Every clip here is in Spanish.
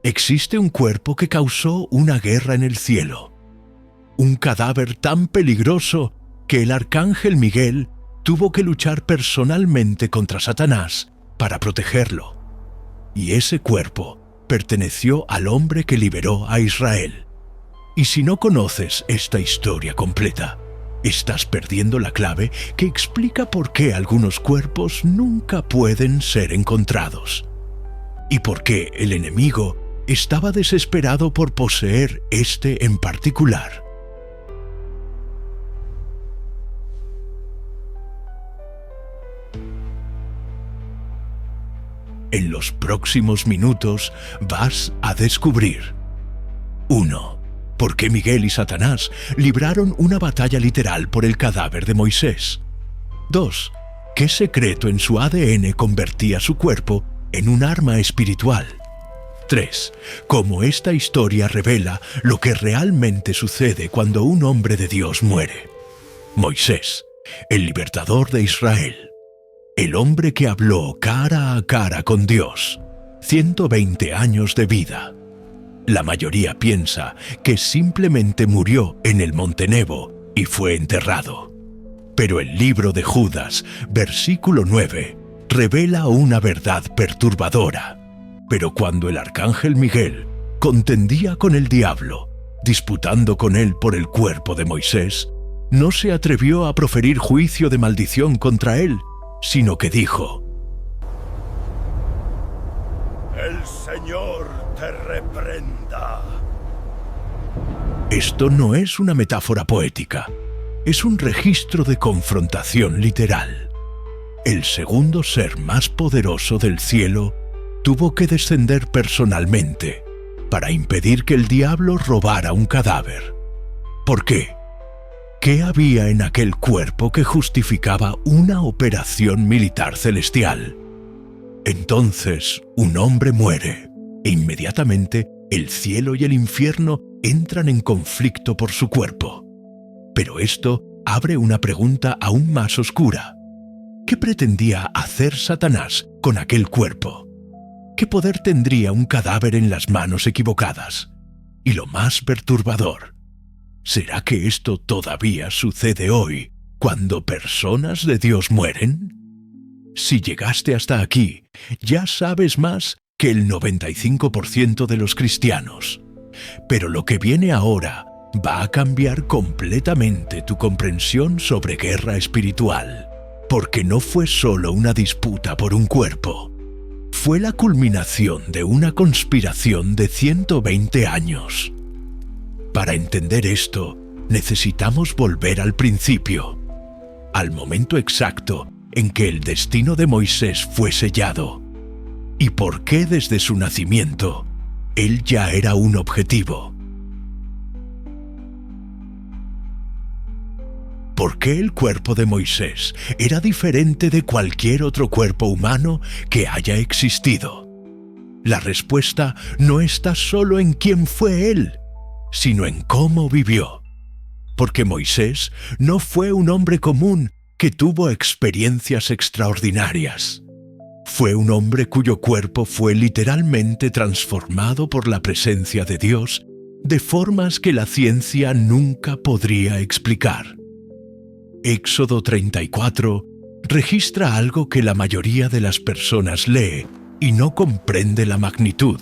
Existe un cuerpo que causó una guerra en el cielo. Un cadáver tan peligroso que el arcángel Miguel tuvo que luchar personalmente contra Satanás para protegerlo. Y ese cuerpo perteneció al hombre que liberó a Israel. Y si no conoces esta historia completa, estás perdiendo la clave que explica por qué algunos cuerpos nunca pueden ser encontrados. Y por qué el enemigo estaba desesperado por poseer este en particular. En los próximos minutos vas a descubrir: 1. ¿Por qué Miguel y Satanás libraron una batalla literal por el cadáver de Moisés? 2. ¿Qué secreto en su ADN convertía su cuerpo en un arma espiritual? 3. Cómo esta historia revela lo que realmente sucede cuando un hombre de Dios muere. Moisés, el libertador de Israel. El hombre que habló cara a cara con Dios. 120 años de vida. La mayoría piensa que simplemente murió en el Monte Nebo y fue enterrado. Pero el libro de Judas, versículo 9, revela una verdad perturbadora. Pero cuando el arcángel Miguel contendía con el diablo, disputando con él por el cuerpo de Moisés, no se atrevió a proferir juicio de maldición contra él, sino que dijo: El Señor te reprenda. Esto no es una metáfora poética, es un registro de confrontación literal. El segundo ser más poderoso del cielo tuvo que descender personalmente para impedir que el diablo robara un cadáver. ¿Por qué? ¿Qué había en aquel cuerpo que justificaba una operación militar celestial? Entonces, un hombre muere, e inmediatamente el cielo y el infierno entran en conflicto por su cuerpo. Pero esto abre una pregunta aún más oscura. ¿Qué pretendía hacer Satanás con aquel cuerpo? ¿Qué poder tendría un cadáver en las manos equivocadas? Y lo más perturbador, ¿será que esto todavía sucede hoy, cuando personas de Dios mueren? Si llegaste hasta aquí, ya sabes más que el 95% de los cristianos. Pero lo que viene ahora va a cambiar completamente tu comprensión sobre guerra espiritual, porque no fue solo una disputa por un cuerpo. Fue la culminación de una conspiración de 120 años. Para entender esto, necesitamos volver al principio, al momento exacto en que el destino de Moisés fue sellado, y por qué desde su nacimiento él ya era un objetivo. ¿Por qué el cuerpo de Moisés era diferente de cualquier otro cuerpo humano que haya existido? La respuesta no está solo en quién fue él, sino en cómo vivió. Porque Moisés no fue un hombre común que tuvo experiencias extraordinarias. Fue un hombre cuyo cuerpo fue literalmente transformado por la presencia de Dios de formas que la ciencia nunca podría explicar. Éxodo 34 registra algo que la mayoría de las personas lee y no comprende la magnitud.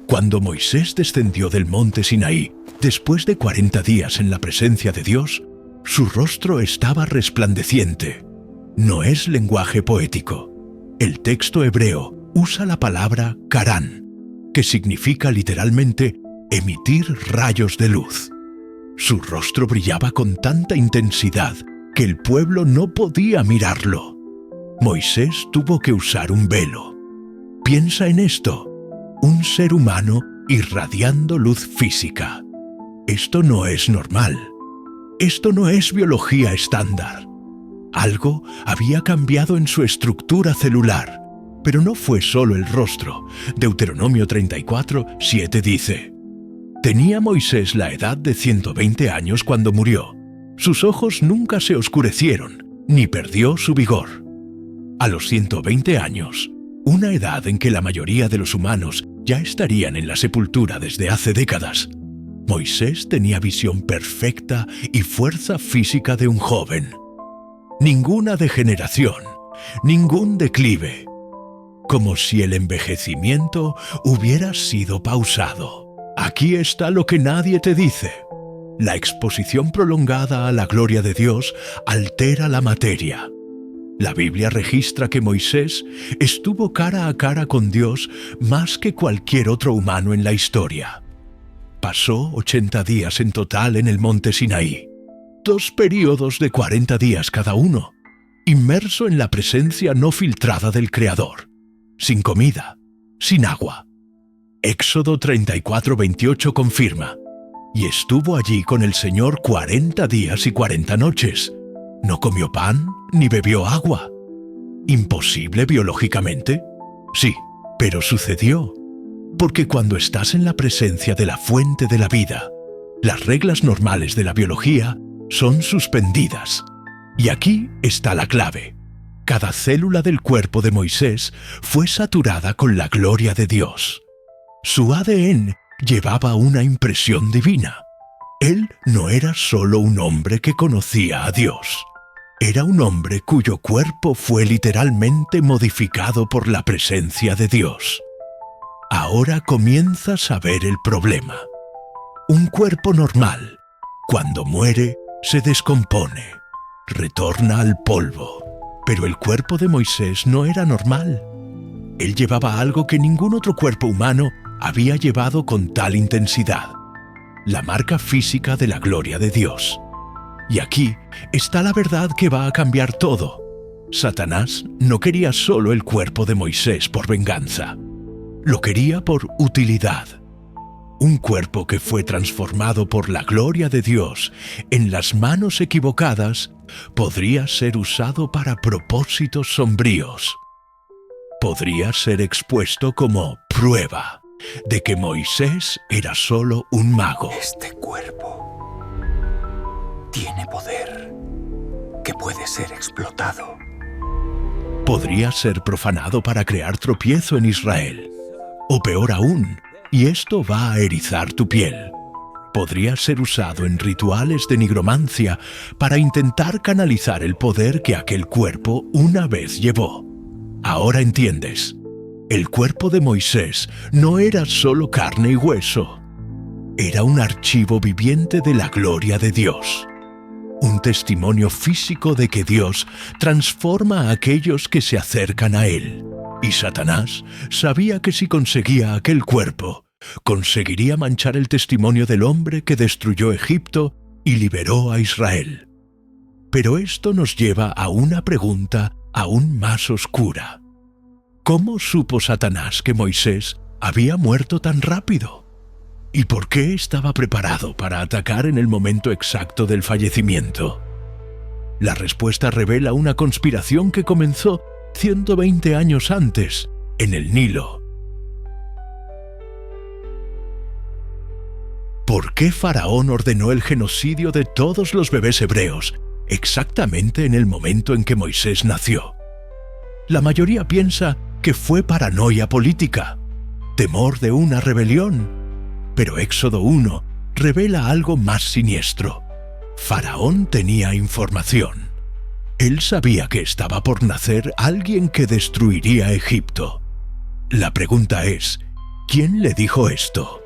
Cuando Moisés descendió del monte Sinaí, después de 40 días en la presencia de Dios, su rostro estaba resplandeciente. No es lenguaje poético. El texto hebreo usa la palabra karán, que significa literalmente emitir rayos de luz. Su rostro brillaba con tanta intensidad que el pueblo no podía mirarlo. Moisés tuvo que usar un velo. Piensa en esto: un ser humano irradiando luz física. Esto no es normal. Esto no es biología estándar. Algo había cambiado en su estructura celular, pero no fue solo el rostro. Deuteronomio 34, 7 dice: Tenía Moisés la edad de 120 años cuando murió. Sus ojos nunca se oscurecieron, ni perdió su vigor. A los 120 años, una edad en que la mayoría de los humanos ya estarían en la sepultura desde hace décadas. Moisés tenía visión perfecta y fuerza física de un joven. Ninguna degeneración, ningún declive. Como si el envejecimiento hubiera sido pausado. Aquí está lo que nadie te dice. La exposición prolongada a la gloria de Dios altera la materia. La Biblia registra que Moisés estuvo cara a cara con Dios más que cualquier otro humano en la historia. Pasó 80 días en total en el monte Sinaí, 2 períodos de 40 días cada uno, inmerso en la presencia no filtrada del Creador, sin comida, sin agua. Éxodo 34:28 confirma: y estuvo allí con el Señor 40 días y 40 noches. No comió pan ni bebió agua. ¿Imposible biológicamente? Sí, pero sucedió. Porque cuando estás en la presencia de la fuente de la vida, las reglas normales de la biología son suspendidas. Y aquí está la clave. Cada célula del cuerpo de Moisés fue saturada con la gloria de Dios. Su ADN llevaba una impresión divina. Él no era solo un hombre que conocía a Dios. Era un hombre cuyo cuerpo fue literalmente modificado por la presencia de Dios. Ahora comienzas a ver el problema. Un cuerpo normal, cuando muere, se descompone, retorna al polvo. Pero el cuerpo de Moisés no era normal. Él llevaba algo que ningún otro cuerpo humano había llevado con tal intensidad: la marca física de la gloria de Dios. Y aquí está la verdad que va a cambiar todo. Satanás no quería solo el cuerpo de Moisés por venganza. Lo quería por utilidad. Un cuerpo que fue transformado por la gloria de Dios en las manos equivocadas podría ser usado para propósitos sombríos. Podría ser expuesto como prueba de que Moisés era solo un mago. Este cuerpo tiene poder que puede ser explotado. Podría ser profanado para crear tropiezo en Israel. O peor aún, y esto va a erizar tu piel, podría ser usado en rituales de nigromancia para intentar canalizar el poder que aquel cuerpo una vez llevó. Ahora entiendes. El cuerpo de Moisés no era solo carne y hueso. Era un archivo viviente de la gloria de Dios. Un testimonio físico de que Dios transforma a aquellos que se acercan a Él. Y Satanás sabía que si conseguía aquel cuerpo, conseguiría manchar el testimonio del hombre que destruyó Egipto y liberó a Israel. Pero esto nos lleva a una pregunta aún más oscura. ¿Cómo supo Satanás que Moisés había muerto tan rápido? ¿Y por qué estaba preparado para atacar en el momento exacto del fallecimiento? La respuesta revela una conspiración que comenzó 120 años antes, en el Nilo. ¿Por qué Faraón ordenó el genocidio de todos los bebés hebreos exactamente en el momento en que Moisés nació? La mayoría piensa que fue paranoia política, temor de una rebelión. Pero Éxodo 1 revela algo más siniestro. Faraón tenía información. Él sabía que estaba por nacer alguien que destruiría Egipto. La pregunta es, ¿quién le dijo esto?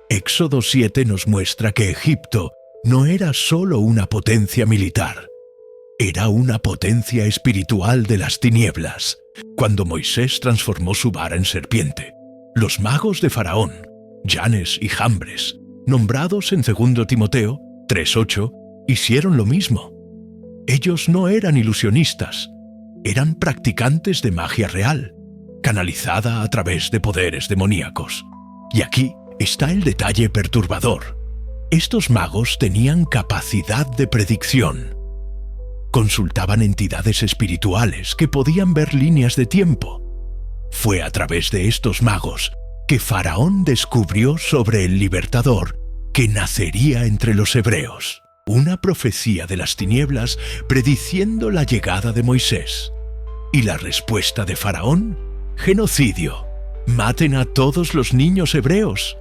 Éxodo 7 nos muestra que Egipto no era solo una potencia militar. Era una potencia espiritual de las tinieblas. Cuando Moisés transformó su vara en serpiente, los magos de Faraón, Janes y Jambres, nombrados en 2 Timoteo 3:8, hicieron lo mismo. Ellos no eran ilusionistas, eran practicantes de magia real, canalizada a través de poderes demoníacos. Y aquí está el detalle perturbador. Estos magos tenían capacidad de predicción. Consultaban entidades espirituales que podían ver líneas de tiempo. Fue a través de estos magos que Faraón descubrió sobre el libertador que nacería entre los hebreos. Una profecía de las tinieblas prediciendo la llegada de Moisés. Y la respuesta de Faraón: genocidio. Maten a todos los niños hebreos.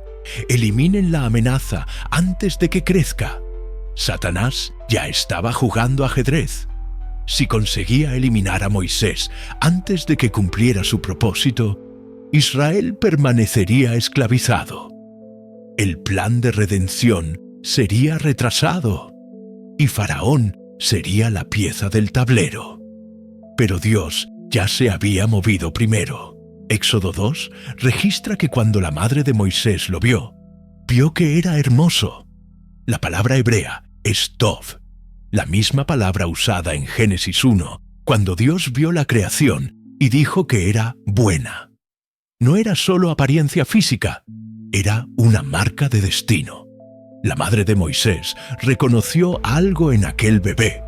Eliminen la amenaza antes de que crezca. Satanás ya estaba jugando ajedrez. Si conseguía eliminar a Moisés antes de que cumpliera su propósito, Israel permanecería esclavizado. El plan de redención sería retrasado y Faraón sería la pieza del tablero. Pero Dios ya se había movido primero. Éxodo 2 registra que cuando la madre de Moisés lo vio que era hermoso. La palabra hebrea es tov, la misma palabra usada en Génesis 1, cuando Dios vio la creación y dijo que era buena. No era solo apariencia física, era una marca de destino. La madre de Moisés reconoció algo en aquel bebé,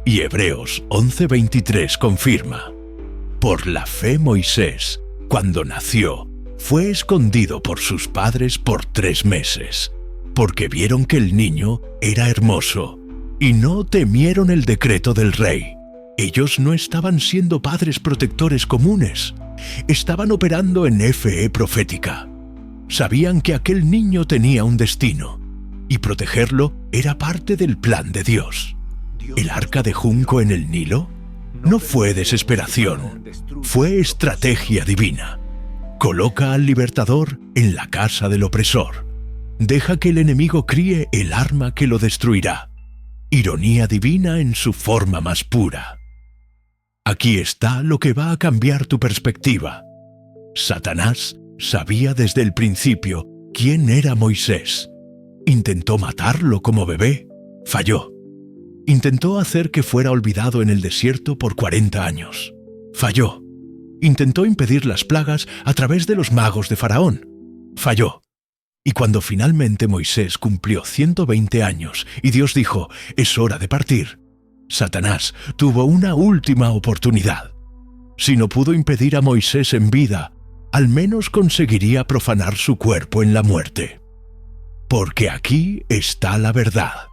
y Hebreos 11:23 confirma: por la fe Moisés, cuando nació, fue escondido por sus padres por 3 meses, porque vieron que el niño era hermoso, y no temieron el decreto del rey. Ellos no estaban siendo padres protectores comunes, estaban operando en fe profética. Sabían que aquel niño tenía un destino, y protegerlo era parte del plan de Dios. ¿El arca de junco en el Nilo? No fue desesperación, fue estrategia divina. Coloca al libertador en la casa del opresor. Deja que el enemigo críe el arma que lo destruirá. Ironía divina en su forma más pura. Aquí está lo que va a cambiar tu perspectiva. Satanás sabía desde el principio quién era Moisés. Intentó matarlo como bebé. Falló. Intentó hacer que fuera olvidado en el desierto por 40 años. Falló. Intentó impedir las plagas a través de los magos de Faraón. Falló. Y cuando finalmente Moisés cumplió 120 años y Dios dijo, es hora de partir, Satanás tuvo una última oportunidad. Si no pudo impedir a Moisés en vida, al menos conseguiría profanar su cuerpo en la muerte. Porque aquí está la verdad.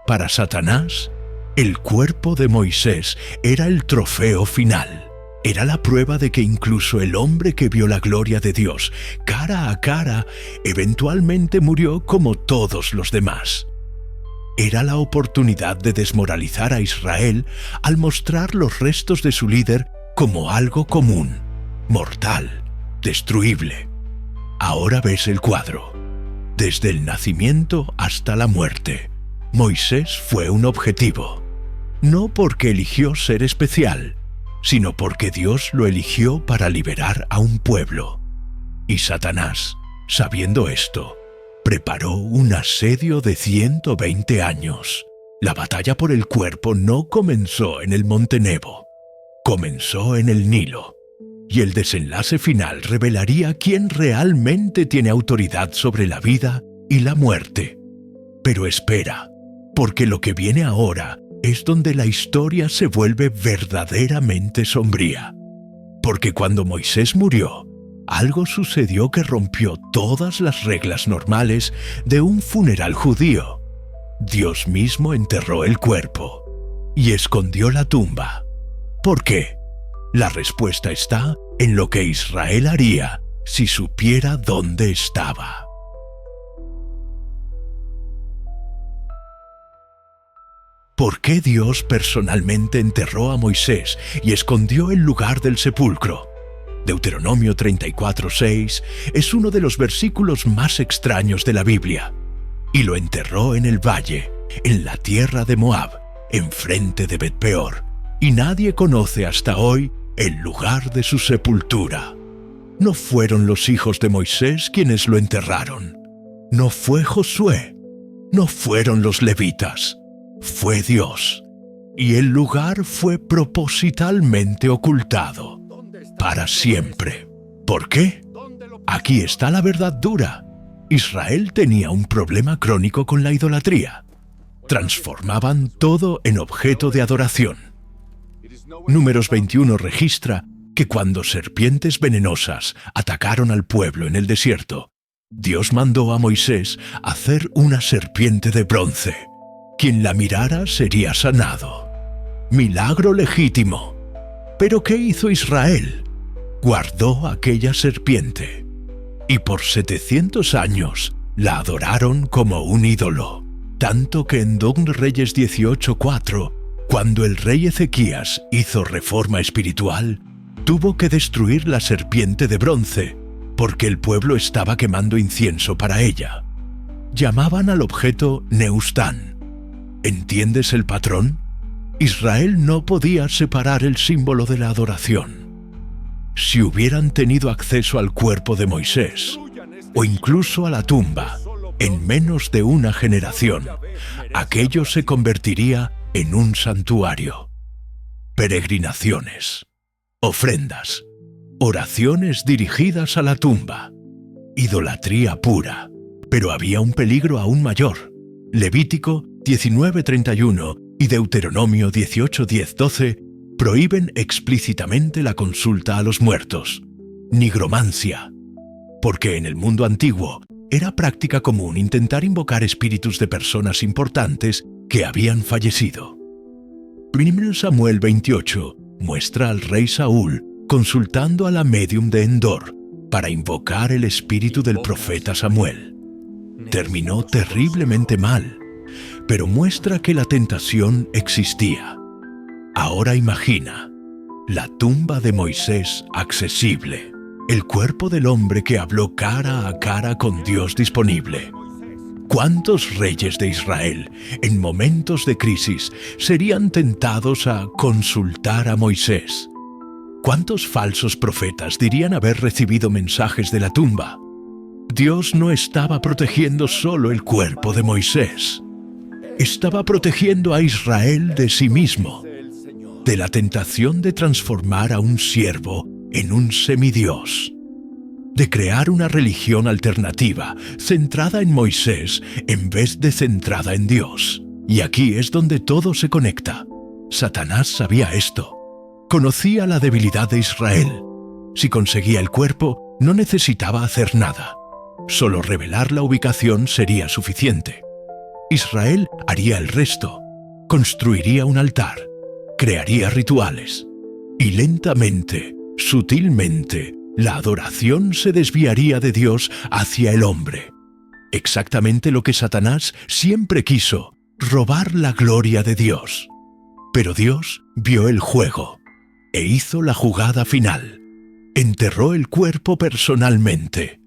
Para Satanás, el cuerpo de Moisés era el trofeo final. Era la prueba de que incluso el hombre que vio la gloria de Dios cara a cara, eventualmente murió como todos los demás. Era la oportunidad de desmoralizar a Israel al mostrar los restos de su líder como algo común, mortal, destruible. Ahora ves el cuadro. Desde el nacimiento hasta la muerte, Moisés fue un objetivo. No porque eligió ser especial, sino porque Dios lo eligió para liberar a un pueblo. Y Satanás, sabiendo esto, preparó un asedio de 120 años. La batalla por el cuerpo no comenzó en el Monte Nebo, comenzó en el Nilo. Y el desenlace final revelaría quién realmente tiene autoridad sobre la vida y la muerte. Pero espera, porque lo que viene ahora es donde la historia se vuelve verdaderamente sombría. Porque cuando Moisés murió, algo sucedió que rompió todas las reglas normales de un funeral judío. Dios mismo enterró el cuerpo y escondió la tumba. ¿Por qué? La respuesta está en lo que Israel haría si supiera dónde estaba. ¿Por qué Dios personalmente enterró a Moisés y escondió el lugar del sepulcro? Deuteronomio 34:6 es uno de los versículos más extraños de la Biblia. Y lo enterró en el valle, en la tierra de Moab, enfrente de Bet-peor, y nadie conoce hasta hoy el lugar de su sepultura. No fueron los hijos de Moisés quienes lo enterraron. No fue Josué. No fueron los levitas. Fue Dios. Y el lugar fue propositalmente ocultado. Para siempre. ¿Por qué? Aquí está la verdad dura. Israel tenía un problema crónico con la idolatría. Transformaban todo en objeto de adoración. Números 21 registra que cuando serpientes venenosas atacaron al pueblo en el desierto, Dios mandó a Moisés hacer una serpiente de bronce. Quien la mirara sería sanado. Milagro legítimo. ¿Pero qué hizo Israel? guardó aquella serpiente, y por 700 años la adoraron como un ídolo, tanto que en 2 Reyes 18:4, cuando el rey Ezequías hizo reforma espiritual, tuvo que destruir la serpiente de bronce, porque el pueblo estaba quemando incienso para ella. Llamaban al objeto Neustán. ¿Entiendes el patrón? Israel no podía separar el símbolo de la adoración. Si hubieran tenido acceso al cuerpo de Moisés, o incluso a la tumba, en menos de una generación, aquello se convertiría en un santuario. Peregrinaciones, ofrendas, oraciones dirigidas a la tumba, idolatría pura. Pero había un peligro aún mayor. Levítico 19:31 y Deuteronomio 18:10-12 prohíben explícitamente la consulta a los muertos, nigromancia, porque en el mundo antiguo era práctica común intentar invocar espíritus de personas importantes que habían fallecido. 1 Samuel 28 muestra al rey Saúl consultando a la médium de Endor para invocar el espíritu del profeta Samuel. Terminó terriblemente mal, pero muestra que la tentación existía. Ahora imagina, la tumba de Moisés accesible, el cuerpo del hombre que habló cara a cara con Dios disponible. ¿Cuántos reyes de Israel, en momentos de crisis, serían tentados a consultar a Moisés? ¿Cuántos falsos profetas dirían haber recibido mensajes de la tumba? Dios no estaba protegiendo solo el cuerpo de Moisés. Estaba protegiendo a Israel de sí mismo, de la tentación de transformar a un siervo en un semidios, de crear una religión alternativa centrada en Moisés en vez de centrada en Dios. Y aquí es donde todo se conecta. Satanás sabía esto. Conocía la debilidad de Israel. Si conseguía el cuerpo, no necesitaba hacer nada. Solo revelar la ubicación sería suficiente. Israel haría el resto. Construiría un altar. Crearía rituales. Y lentamente, sutilmente, la adoración se desviaría de Dios hacia el hombre. Exactamente lo que Satanás siempre quiso, robar la gloria de Dios. Pero Dios vio el juego e hizo la jugada final. Enterró el cuerpo personalmente.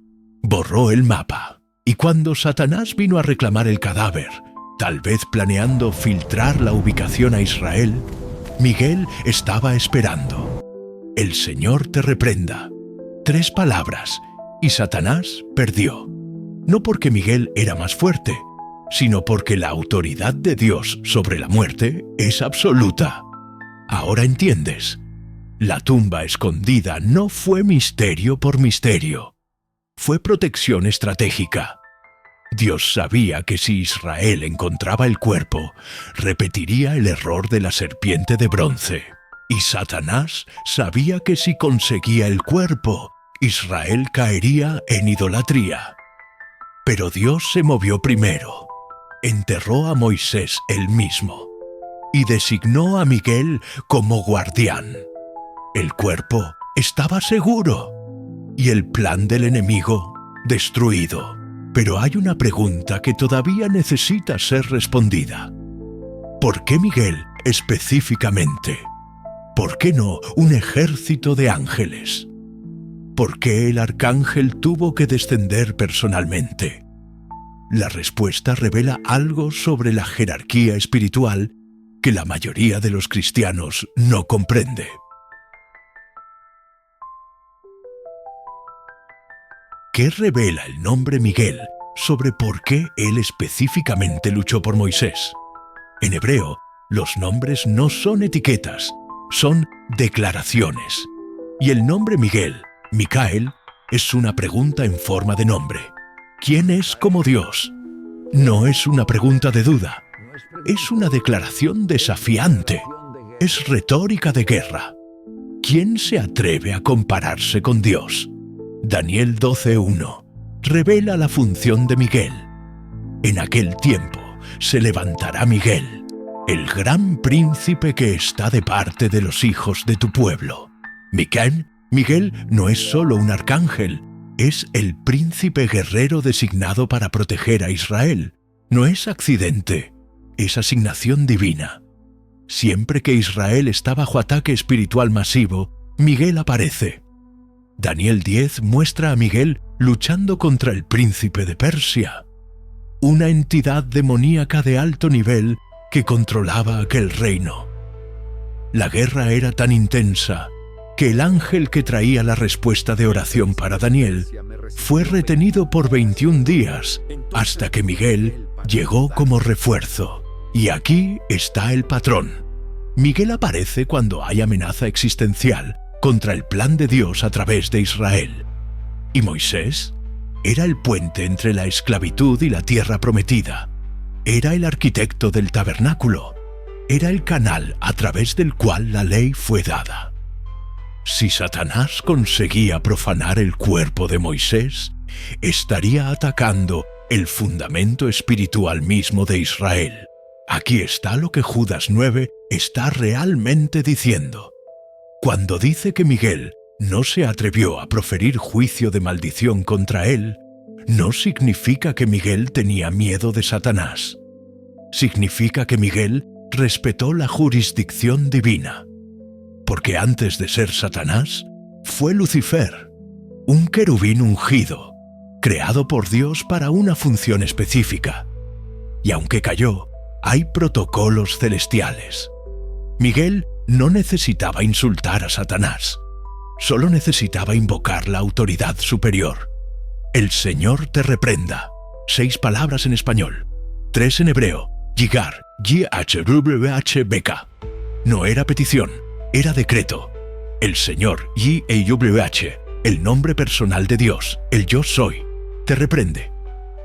Borró el mapa. Y cuando Satanás vino a reclamar el cadáver, tal vez planeando filtrar la ubicación a Israel, Miguel estaba esperando. El Señor te reprenda. 3 palabras, y Satanás perdió. No porque Miguel era más fuerte, sino porque la autoridad de Dios sobre la muerte es absoluta. Ahora entiendes. La tumba escondida no fue misterio por misterio. Fue protección estratégica. Dios sabía que si Israel encontraba el cuerpo, repetiría el error de la serpiente de bronce. Y Satanás sabía que si conseguía el cuerpo, Israel caería en idolatría. Pero Dios se movió primero. Enterró a Moisés él mismo y designó a Miguel como guardián. El cuerpo estaba seguro y el plan del enemigo destruido. Pero hay una pregunta que todavía necesita ser respondida. ¿Por qué Miguel específicamente? ¿Por qué no un ejército de ángeles? ¿Por qué el arcángel tuvo que descender personalmente? La respuesta revela algo sobre la jerarquía espiritual que la mayoría de los cristianos no comprende. ¿Qué revela el nombre Miguel sobre por qué él específicamente luchó por Moisés? En hebreo, los nombres no son etiquetas, son declaraciones. Y el nombre Miguel, Micael, es una pregunta en forma de nombre. ¿Quién es como Dios? No es una pregunta de duda, es una declaración desafiante, es retórica de guerra. ¿Quién se atreve a compararse con Dios? Daniel 12:1 revela la función de Miguel. En aquel tiempo se levantará Miguel, el gran príncipe que está de parte de los hijos de tu pueblo. Miqueas Miguel no es solo un arcángel, es el príncipe guerrero designado para proteger a Israel. No es accidente, es asignación divina. Siempre que Israel está bajo ataque espiritual masivo, Miguel aparece. Daniel 10 muestra a Miguel luchando contra el príncipe de Persia, una entidad demoníaca de alto nivel que controlaba aquel reino. La guerra era tan intensa que el ángel que traía la respuesta de oración para Daniel fue retenido por 21 días hasta que Miguel llegó como refuerzo. Y aquí está el patrón. Miguel aparece cuando hay amenaza existencial contra el plan de Dios a través de Israel. ¿Y Moisés? Era el puente entre la esclavitud y la tierra prometida. Era el arquitecto del tabernáculo. Era el canal a través del cual la ley fue dada. Si Satanás conseguía profanar el cuerpo de Moisés, estaría atacando el fundamento espiritual mismo de Israel. Aquí está lo que Judas 9 está realmente diciendo. Cuando dice que Miguel no se atrevió a proferir juicio de maldición contra él, no significa que Miguel tenía miedo de Satanás. Significa que Miguel respetó la jurisdicción divina. Porque antes de ser Satanás, fue Lucifer, un querubín ungido, creado por Dios para una función específica. Y aunque cayó, hay protocolos celestiales. Miguel no necesitaba insultar a Satanás, solo necesitaba invocar la autoridad superior. El Señor te reprenda. 6 palabras en español, 3 en hebreo, Yigar, YHWH. No era petición, era decreto. El Señor, YHWH, el nombre personal de Dios, el Yo Soy, te reprende.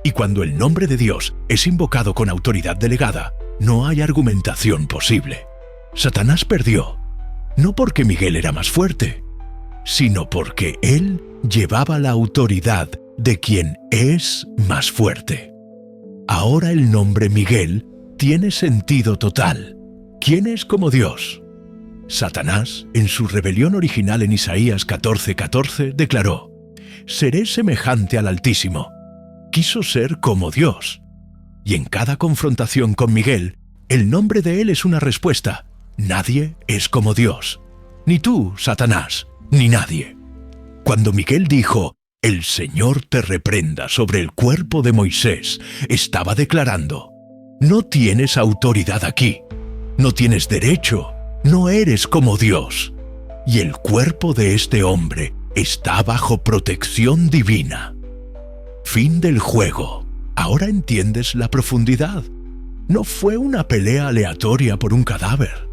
Y cuando el nombre de Dios es invocado con autoridad delegada, no hay argumentación posible. Satanás perdió, no porque Miguel era más fuerte, sino porque él llevaba la autoridad de quien es más fuerte. Ahora el nombre Miguel tiene sentido total. ¿Quién es como Dios? Satanás, en su rebelión original en Isaías 14:14, declaró: «Seré semejante al Altísimo». Quiso ser como Dios. Y en cada confrontación con Miguel, el nombre de él es una respuesta. Nadie es como Dios. Ni tú, Satanás, ni nadie. Cuando Miguel dijo: «El Señor te reprenda» sobre el cuerpo de Moisés, estaba declarando: no tienes autoridad aquí, no tienes derecho, no eres como Dios. Y el cuerpo de este hombre está bajo protección divina. Fin del juego. Ahora entiendes la profundidad. No fue una pelea aleatoria por un cadáver.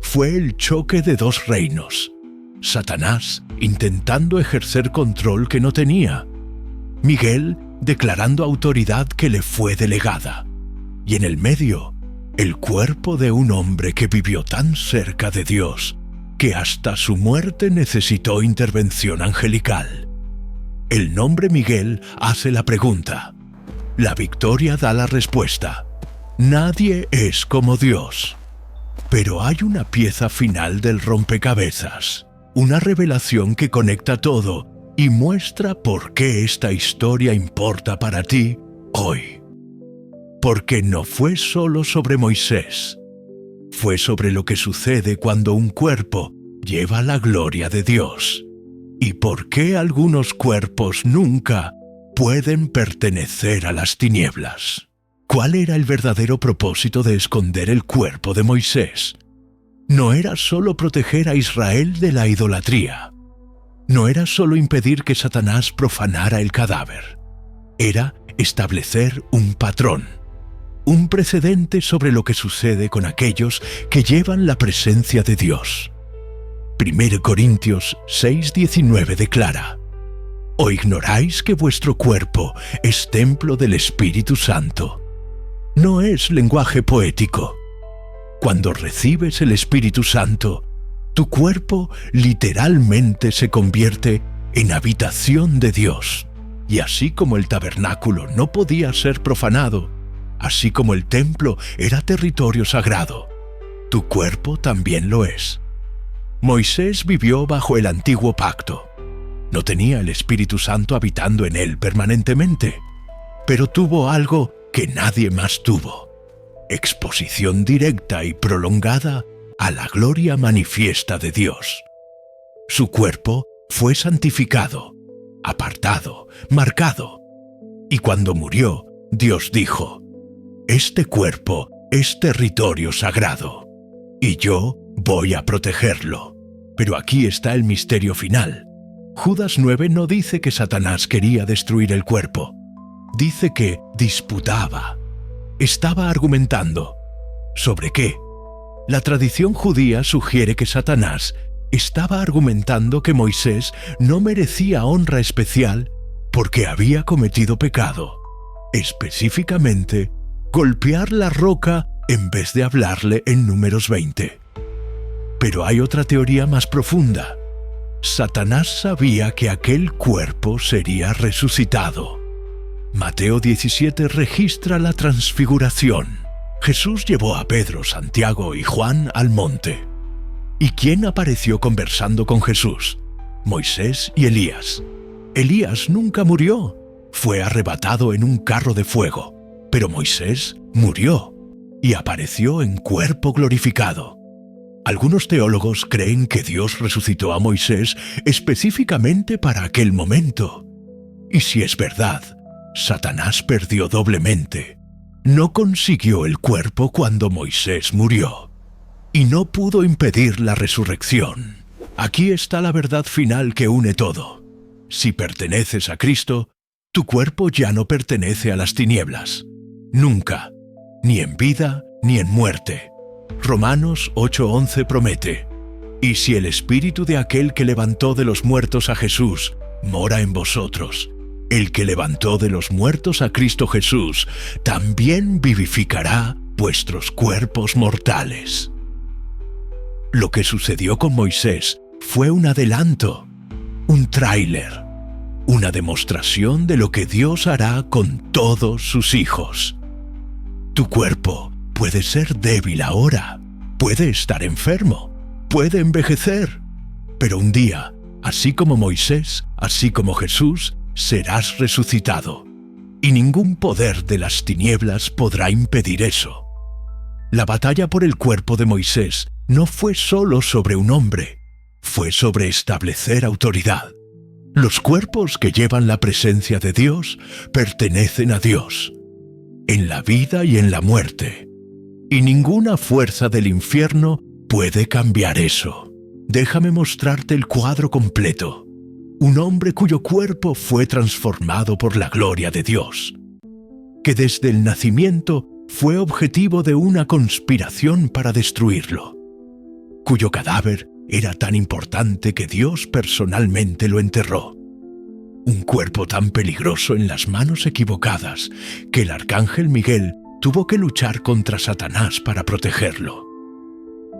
Fue el choque de 2 reinos. Satanás intentando ejercer control que no tenía. Miguel declarando autoridad que le fue delegada. Y en el medio, el cuerpo de un hombre que vivió tan cerca de Dios que hasta su muerte necesitó intervención angelical. El nombre Miguel hace la pregunta. La victoria da la respuesta. Nadie es como Dios. Pero hay una pieza final del rompecabezas, una revelación que conecta todo y muestra por qué esta historia importa para ti hoy. Porque no fue solo sobre Moisés, fue sobre lo que sucede cuando un cuerpo lleva la gloria de Dios. ¿Y por qué algunos cuerpos nunca pueden pertenecer a las tinieblas? ¿Cuál era el verdadero propósito de esconder el cuerpo de Moisés? No era solo proteger a Israel de la idolatría. No era solo impedir que Satanás profanara el cadáver. Era establecer un patrón, un precedente sobre lo que sucede con aquellos que llevan la presencia de Dios. 1 Corintios 6:19 declara: ¿O ignoráis que vuestro cuerpo es templo del Espíritu Santo? No es lenguaje poético. Cuando recibes el Espíritu Santo, tu cuerpo literalmente se convierte en habitación de Dios. Y así como el tabernáculo no podía ser profanado, así como el templo era territorio sagrado, tu cuerpo también lo es. Moisés vivió bajo el antiguo pacto. No tenía el Espíritu Santo habitando en él permanentemente, pero tuvo algo que nadie más tuvo: exposición directa y prolongada a la gloria manifiesta de Dios. Su cuerpo fue santificado, apartado, marcado, y cuando murió, Dios dijo: «Este cuerpo es territorio sagrado, y yo voy a protegerlo». Pero aquí está el misterio final. Judas 9 no dice que Satanás quería destruir el cuerpo. Dice que disputaba. Estaba argumentando. ¿Sobre qué? La tradición judía sugiere que Satanás estaba argumentando que Moisés no merecía honra especial porque había cometido pecado. Específicamente, golpear la roca en vez de hablarle en Números 20. Pero hay otra teoría más profunda. Satanás sabía que aquel cuerpo sería resucitado. Mateo 17 registra la transfiguración. Jesús llevó a Pedro, Santiago y Juan al monte. ¿Y quién apareció conversando con Jesús? Moisés y Elías. Elías nunca murió. Fue arrebatado en un carro de fuego. Pero Moisés murió y apareció en cuerpo glorificado. Algunos teólogos creen que Dios resucitó a Moisés específicamente para aquel momento. Y si es verdad, Satanás perdió doblemente. No consiguió el cuerpo cuando Moisés murió, y no pudo impedir la resurrección. Aquí está la verdad final que une todo. Si perteneces a Cristo, tu cuerpo ya no pertenece a las tinieblas. Nunca, ni en vida ni en muerte. Romanos 8:11 promete: «Y si el espíritu de aquel que levantó de los muertos a Jesús mora en vosotros, el que levantó de los muertos a Cristo Jesús también vivificará vuestros cuerpos mortales». Lo que sucedió con Moisés fue un adelanto, un tráiler, una demostración de lo que Dios hará con todos sus hijos. Tu cuerpo puede ser débil ahora, puede estar enfermo, puede envejecer, pero un día, así como Moisés, así como Jesús, serás resucitado, y ningún poder de las tinieblas podrá impedir eso. La batalla por el cuerpo de Moisés no fue solo sobre un hombre, fue sobre establecer autoridad. Los cuerpos que llevan la presencia de Dios pertenecen a Dios, en la vida y en la muerte. Y ninguna fuerza del infierno puede cambiar eso. Déjame mostrarte el cuadro completo. Un hombre cuyo cuerpo fue transformado por la gloria de Dios, que desde el nacimiento fue objetivo de una conspiración para destruirlo, cuyo cadáver era tan importante que Dios personalmente lo enterró. Un cuerpo tan peligroso en las manos equivocadas que el arcángel Miguel tuvo que luchar contra Satanás para protegerlo.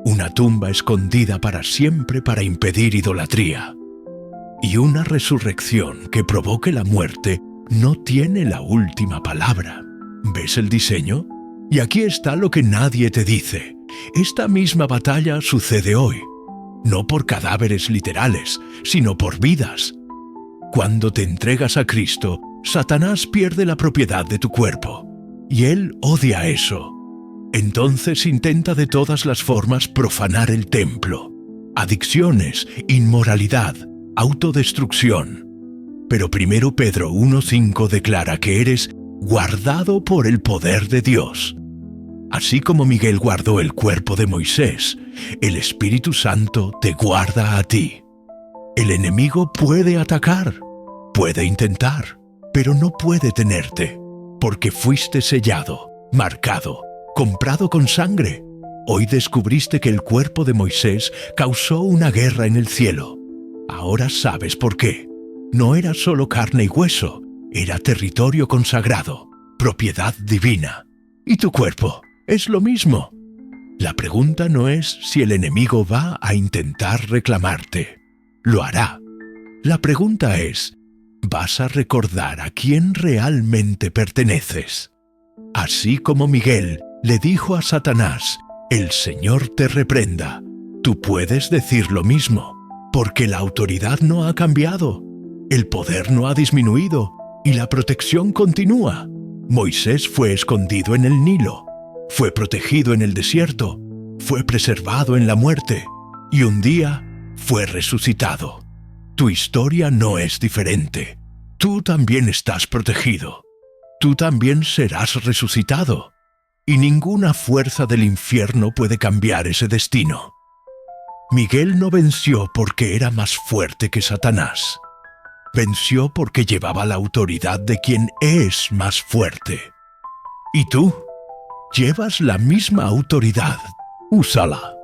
Una tumba escondida para siempre para impedir idolatría. Y una resurrección que provoque la muerte no tiene la última palabra. ¿Ves el diseño? Y aquí está lo que nadie te dice. Esta misma batalla sucede hoy. No por cadáveres literales, sino por vidas. Cuando te entregas a Cristo, Satanás pierde la propiedad de tu cuerpo. Y él odia eso. Entonces intenta de todas las formas profanar el templo. Adicciones, inmoralidad, autodestrucción. Pero 1 Pedro 1:5 declara que eres guardado por el poder de Dios. Así como Miguel guardó el cuerpo de Moisés, el Espíritu Santo te guarda a ti. El enemigo puede atacar, puede intentar, pero no puede tenerte. Porque fuiste sellado, marcado, comprado con sangre. Hoy descubriste que el cuerpo de Moisés causó una guerra en el cielo. Ahora sabes por qué. No era solo carne y hueso, era territorio consagrado, propiedad divina. ¿Y tu cuerpo? Es lo mismo. La pregunta no es si el enemigo va a intentar reclamarte. Lo hará. La pregunta es: ¿vas a recordar a quién realmente perteneces? Así como Miguel le dijo a Satanás: «El Señor te reprenda», Tú puedes decir lo mismo, porque la autoridad no ha cambiado, el poder no ha disminuido y la protección continúa. Moisés fue escondido en el Nilo, fue protegido en el desierto, fue preservado en la muerte y un día fue resucitado. Tu historia no es diferente. Tú también estás protegido. Tú también serás resucitado. Y ninguna fuerza del infierno puede cambiar ese destino. Miguel no venció porque era más fuerte que Satanás. Venció porque llevaba la autoridad de quien es más fuerte. ¿Y tú? Llevas la misma autoridad. Úsala.